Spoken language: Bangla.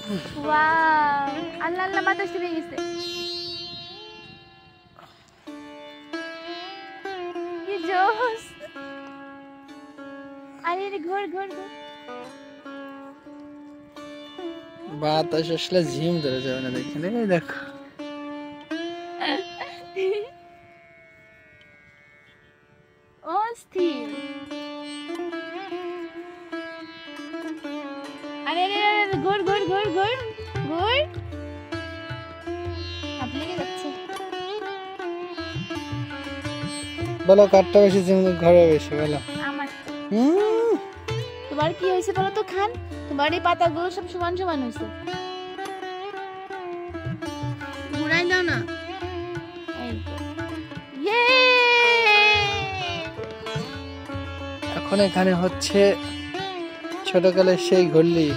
ওয়াও, আল্লাহ আল্লাহ বাতাস লেগে গেছে। কি জোস! আরে রে ঘোর ঘোর ঘোর। বাতাস আসলে ঝিম ধরে যাবে না, দেখেন এই দেখো। অস্থির। আরে আরে আরে ঘোর ঘোর ঘোর ঘোর ঘোর। আপনি লেগে যাচ্ছে। বলো কাঠটা বেশি ঝিম, ঘরে বেশি বলো। আমার হুম, তোমার কি হয়েছে বলো তো খান? তোমার এই পাতাগুলো সব সমান সমান হয়েছে। ঘুরাই দাও না। এই তো। ইয়ে! এখন এখানে হচ্ছে ছোটকালের সেই ঘুরলি।